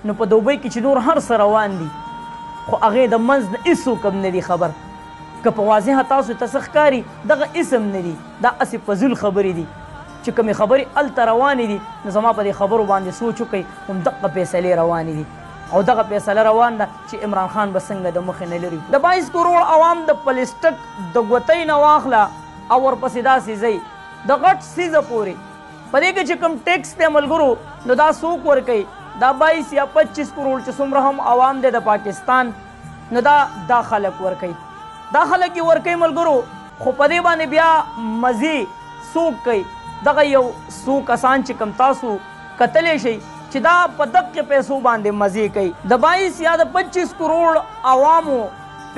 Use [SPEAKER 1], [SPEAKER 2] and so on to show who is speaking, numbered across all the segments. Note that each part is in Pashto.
[SPEAKER 1] نو په دوبۍ کې چې نور هر څه روان دي خو هغې د منځ نه هېڅوک هم نه دي خبر که په واضحه تاسو ته څه ښکاري دغه اسم نه دي دا هسې فضول خبرې دي چې کومې خبرې هلته روانې دي نو زما په دې خبرو باندې سوچ وکئ همدغه فیصلې روانې دي او دغه فیصله روان ده چې عمران خان به څنګه د مخې نه لري د 22 کروڑ عوام د پلسټک د ګوتۍ نه واخله او ورپسې داسې ځئ د غټ څیزه پورې په دې کې چې کوم ټیکس دی ملګرو نو دا څوک ورکوي دا 22 یا 25 کروڑ چې څومره هم عوام دی د پاکستان نو دا خلک ورکوي دا خلک یې ورکوي ملګرو خو په دې باندې بیا مزې څوک کوي دغه یو څو کسان چې کوم تاسو کتلی شئ چې دا په دقیقې پیسو باندې مزې کوي د 22 یا د 25 کروڑ عوامو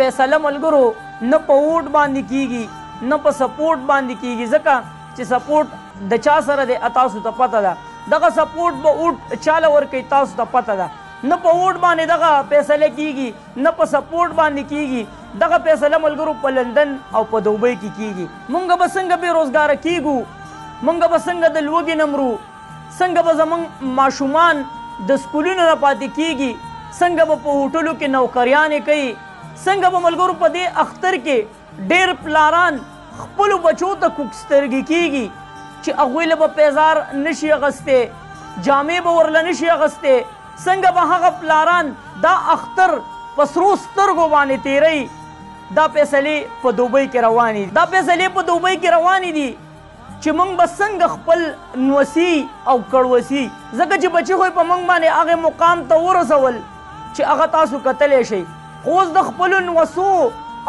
[SPEAKER 1] فیصله ملګرو نه په ووټ باندې کیږي نه په سپورټ باندې کیږي ځکه چې سپورټ د چا سره دی تاسو ته پته ده دغه سپورټ به ووټ چاله ورکوي تاسو ته پته ده نه په ووټ باندې دغه فیصله کیږي نه په سپورټ باندې کیږي دغه فیصله ملګرو په لندن او په دوبۍ کې کیږي مونږ به څنګه بې روزګاره کیږو مونږ به څنګه د لوږې نه مرو څنګه به زموږ ماشومان د سکولونو نه پاتې کیږي څنګه به په هوټلو کې نوکریانې کوي څنګه به ملګرو په دې اختر کې ډېر پلاران خپلو بچو ته کوکسترګي کیږي چې هغوی له به پیزار نشي اغوستی جامې به ورله نشي اغوستی څنګه به هغه پلاران دا اختر په سرو سترګو باندې تیروي دا فیصلې په دوبۍ کې روانې دي دا فیصلې په دوبۍ کې روانې دي چې موږ به څنګه خپل نوسي او کړوسي ځکه چې بچي خو په موږ باندې هغې مقام ته ورسول چې هغه تاسو کتلی شئ خو اوس د خپلو نوسو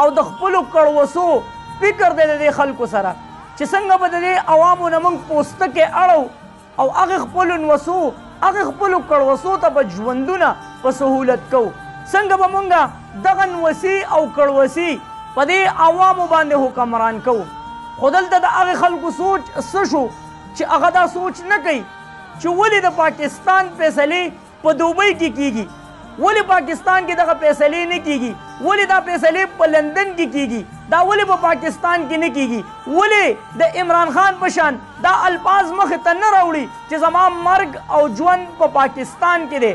[SPEAKER 1] او د خپلو کړوسو فکر دی د دې خلکو سره چې څنګه به د دې عوامو نه موږ پوستکې اړو او هغې خپلو نوسو هغې خپلو کړوسو ته به ژوندونه په سهولت کوو څنګه به موږ دغه نوسي او کړوسي په دې عوامو باندې حکمران کوو خو دلته د هغې خلکو سوچ څه شو چې هغه دا سوچ نه کوي چې ولې د پاکستان فیصلې په دوبۍ کې کیږي ولې پاکستان کې دغه فیصلې نه کیږي ولې دا فیصلې په لندن کې کیږي دا ولې په پاکستان کې نه کیږي ولې د عمران خان په شان دا الفاظ مخې ته نه راوړي چې زما مرګ او ژوند په پاکستان کې دی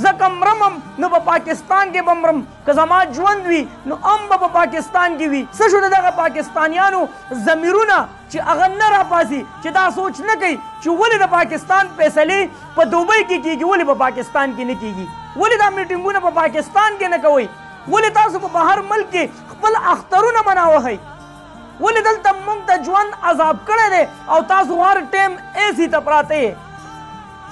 [SPEAKER 1] زه که مرم نو په پاکستان کې به مرم که زما ژوند وي نو هم به په پاکستان کې وي څه شو د دغه پاکستانیانو ضمیرونه چې هغه نه راپاسي چې دا سوچ نه کوي چې ولې د پاکستان فیصلې په دوبۍ کې کیږي ولې په پاکستان کې نه کیږي ولې دا میټینګونه په پاکستان کې نه کوئ ولې تاسو په بهر ملک کې خپل اخترونه مناوهئ ولې دلته موږ ته ژوند عذاب کړی دی او تاسو هر ټایم ایسي ته پراته یې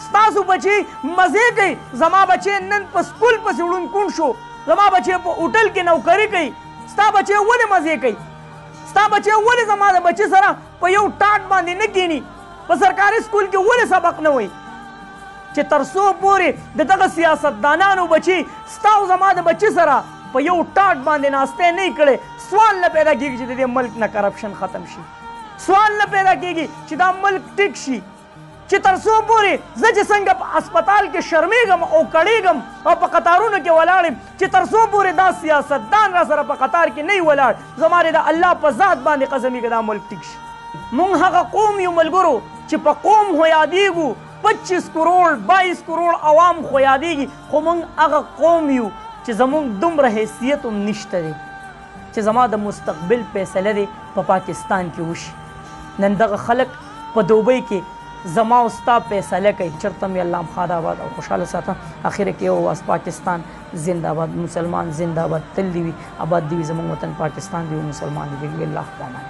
[SPEAKER 1] ستاسو بچی مزې کوي زما بچی نن په سکول پسې ړوند کونډ شو زما بچی په هوټل کې نوکري کوي ستا بچی ولې مزې کوي ستا بچی ولې زما د بچي سره په یو ټاټ باندې نه کینی په سرکاري سکول کې ولې سبق نه وایي چې تر څو پورې د دغه سیاستدانانو بچي ستا او زما د بچي سره په یو ټاټ باندې ناستی نه کړی سوال نه پیدا کېږي چې د دې ملک نه کرپشن ختم شي سوال نه پیدا کېږي چې دا ملک ټیک شي چې تر څو پورې زه چې څنګه په اسپتال کې شرمېږم او کړېږم او په قطارونو کې ولاړ یم چې تر څو پورې دا سیاستدان را سره په قطار کې نه وي ولاړ زما د الله په ذات باندې قسم وي که دا ملک ټیک شي موږ هغه قوم یو ملګرو چې په قوم خو یادېږو 25 کروڑ 22 کروڑ عوام خو یادېږي خو موږ هغه قوم یو چې زموږ دومره حیثیت هم نشته دی چې زما د مستقبل فیصله دی په پاکستان کې وشي نن دغه خلک په دوبۍ کې زما او ستا فیصله کوي چېرته مې الله خاد آباد او خوشحاله ساته اخر کې یو پاکستان زنده باد مسلمان زنده باد تل دې وي آباد دې وي زموږ وطن پاکستان دې وي مسلمان دې وي الله پامان